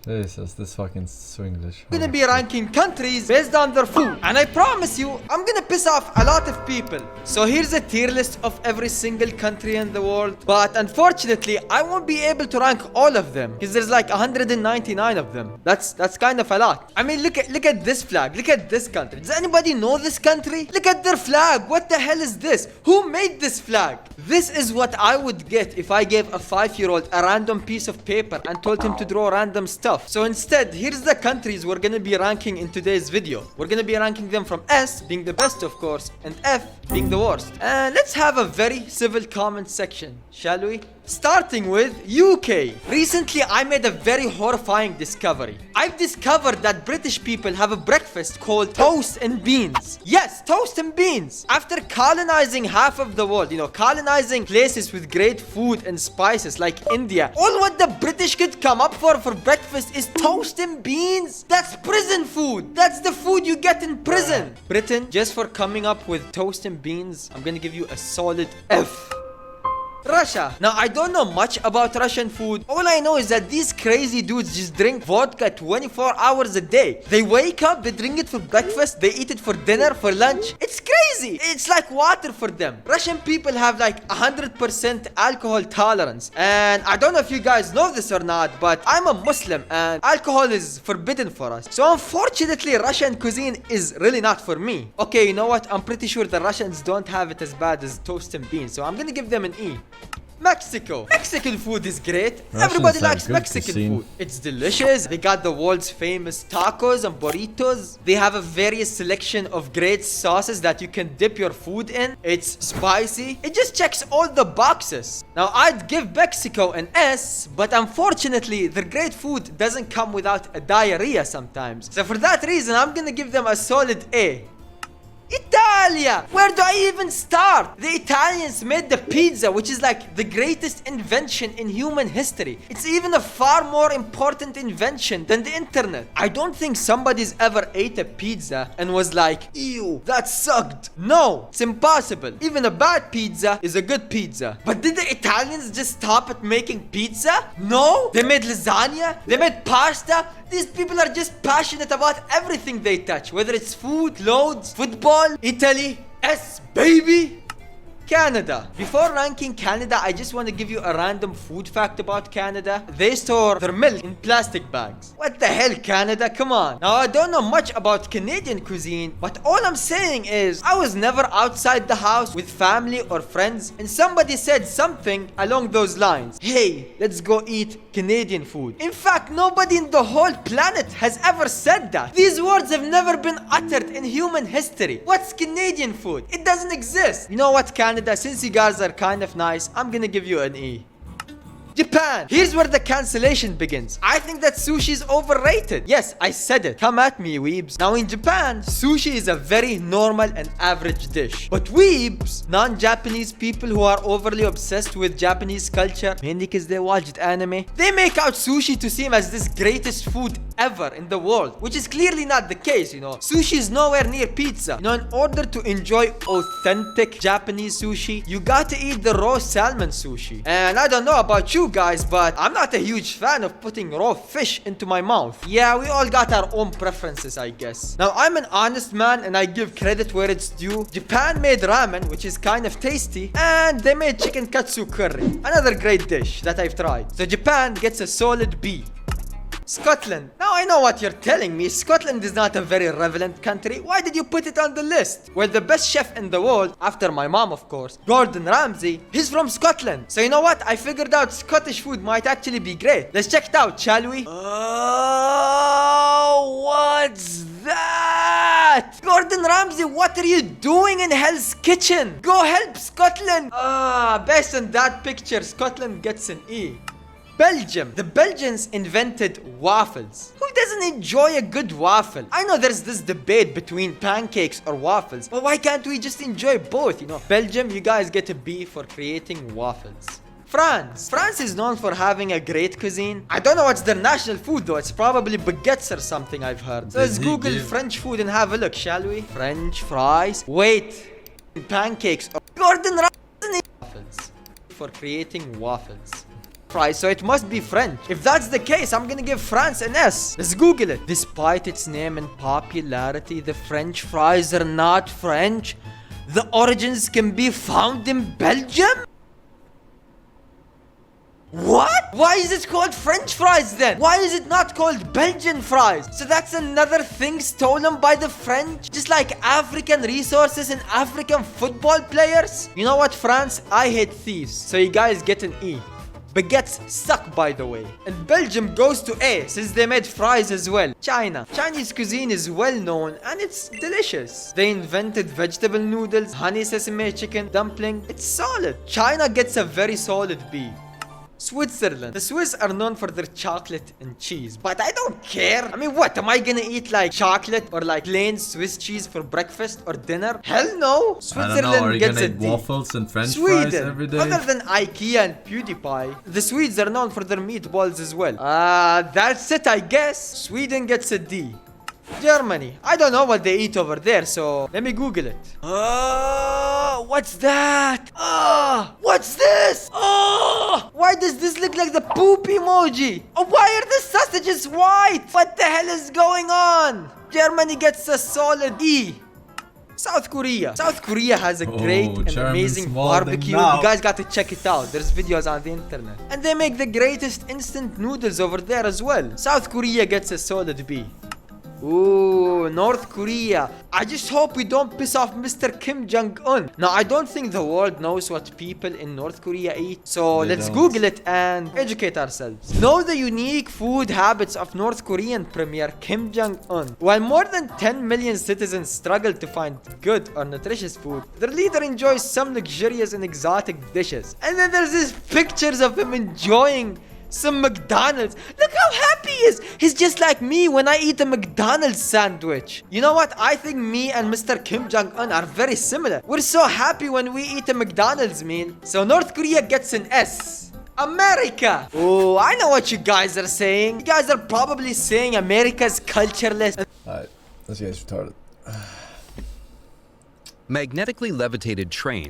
This fucking Swinglish. I'm gonna be ranking countries based on their food. And I promise you, I'm gonna piss off a lot of people. So here's a tier list of every single country in the world. But unfortunately, I won't be able to rank all of them, because there's like 199 of them. That's kind of a lot. I mean, look at this flag. Look at this country. Does anybody know this country? Look at their flag. What the hell is this? Who made this flag? This is what I would get if I gave a 5-year-old a random piece of paper and told him to draw random stuff. So instead, here's the countries we're gonna be ranking in today's video. We're gonna be ranking them from S being the best, of course, and F being the worst. And let's have a very civil comment section, shall we? Starting with UK. Recently, I made a very horrifying discovery. I've discovered that British people have a breakfast called toast and beans. Yes, toast and beans. After colonizing half of the world, colonizing places with great food and spices like India, all what the British could come up for breakfast is toast and beans. That's prison food. That's the food you get in prison. Britain, just for coming up with toast and beans, I'm gonna give you a solid F. Russia. Now, I don't know much about Russian food. All I know is that these crazy dudes just drink vodka 24 hours a day. They wake up, they drink it for breakfast, they eat it for dinner, for lunch. It's crazy. It's like water for them. Russian people have like 100% alcohol tolerance. And I don't know if you guys know this or not, but I'm a Muslim and alcohol is forbidden for us. So unfortunately, Russian cuisine is really not for me. Okay, you know what? I'm pretty sure the Russians don't have it as bad as toast and beans. So I'm gonna give them an E. Mexico. Mexican food is great. Everybody likes Mexican food. It's delicious. They got the world's famous tacos and burritos. They have a various selection of great sauces that you can dip your food in. It's spicy. It just checks all the boxes. Now, I'd give Mexico an S, but unfortunately, their great food doesn't come without a diarrhea sometimes. So for that reason, I'm gonna give them a solid A. Italia! Where do I even start? The Italians made the pizza, which is like the greatest invention in human history. It's even a far more important invention than the internet. I don't think somebody's ever ate a pizza and was like, ew, that sucked. No, it's impossible. Even a bad pizza is a good pizza. But did the Italians just stop at making pizza? No, they made lasagna, they made pasta. These people are just passionate about everything they touch, whether it's food, clothes, football. Italy, S baby. Canada. Before ranking Canada, I just want to give you a random food fact about Canada. They store their milk in plastic bags. What the hell, Canada? Come on. Now, I don't know much about Canadian cuisine, but all I'm saying is I was never outside the house with family or friends and somebody said something along those lines. Hey, let's go eat Canadian food. In fact, nobody in the whole planet has ever said that. These words have never been uttered in human history. What's Canadian food? It doesn't exist. You know what, Canada? Since you guys are kind of nice, I'm gonna give you an E. Japan. Here's where the cancellation begins. I think that sushi is overrated. Yes, I said it. Come at me, weebs. Now in Japan, sushi is a very normal and average dish. But weebs, non-Japanese people who are overly obsessed with Japanese culture, mainly because they watched anime, they make out sushi to seem as this greatest food ever in the world, which is clearly not the case, Sushi is nowhere near pizza. In order to enjoy authentic Japanese sushi, you gotta eat the raw salmon sushi. And I don't know about you guys, but I'm not a huge fan of putting raw fish into my mouth. Yeah, we all got our own preferences, I guess. Now, I'm an honest man and I give credit where it's due. Japan made ramen, which is kind of tasty, and they made chicken katsu curry, another great dish that I've tried. So Japan gets a solid B. Scotland. Now I know what you're telling me. Scotland is not a very relevant country. Why did you put it on the list? Well, the best chef in the world, after my mom of course, Gordon Ramsay, he's from Scotland. So you know what? I figured out Scottish food might actually be great. Let's check it out, shall we? Oh, what's that? Gordon Ramsay, what are you doing in Hell's Kitchen? Go help Scotland. Based on that picture, Scotland gets an E. Belgium. The Belgians invented waffles. Who doesn't enjoy a good waffle? I know there's this debate between pancakes or waffles, but why can't we just enjoy both, Belgium, you guys get a B for creating waffles. France. France is known for having a great cuisine. I don't know what's their national food though. It's probably baguettes or something, I've heard. So let's Google French food and have a look, shall we? French fries. Wait. Pancakes. Gordon Ramsay waffles. For creating waffles. fries, so it must be French. If that's the case, I'm gonna give France an S. Let's Google it. Despite its name and popularity, the French fries are not French. The origins can be found in Belgium? What? Why is it called French fries then? Why is it not called Belgian fries? So that's another thing stolen by the French? Just like African resources and African football players? You know what, France? I hate thieves. So you guys get an E. Baguettes suck, by the way. And Belgium goes to A since they made fries as well. China. Chinese cuisine is well known and it's delicious. They invented vegetable noodles, honey sesame chicken, dumpling. It's solid. China gets a very solid B. Switzerland. The Swiss are known for their chocolate and cheese, but I don't care. I mean, what? Am I gonna eat like chocolate or like plain Swiss cheese for breakfast or dinner? Hell no. Switzerland gets a D. Waffles and French fries every day? Other than IKEA and PewDiePie, the Swedes are known for their meatballs as well. That's it, I guess. Sweden gets a D. Germany. I don't know what they eat over there, so let me Google it. What's that? What's this? Why does this look like the poop emoji? Why are the sausages white? What the hell is going on? Germany gets a solid E. South Korea. South Korea has a great and amazing barbecue. You guys got to check it out. There's videos on the internet. And they make the greatest instant noodles over there as well. South Korea gets a solid B. Ooh, North Korea. I just hope we don't piss off Mr. Kim Jong-un. Now, I don't think the world knows what people in North Korea eat. So let's Google it and educate ourselves. Know the unique food habits of North Korean Premier Kim Jong-un. While more than 10 million citizens struggle to find good or nutritious food, their leader enjoys some luxurious and exotic dishes. And then there's these pictures of him enjoying some McDonald's. Look how happy he is. He's just like me when I eat a McDonald's sandwich. You know what? I think me and Mr. Kim Jong-un are very similar. We're so happy when we eat a McDonald's meal. So North Korea gets an S. America. Oh, I know what you guys are saying. You guys are probably saying America's cultureless. Alright, this guy's retarded. Magnetically levitated trains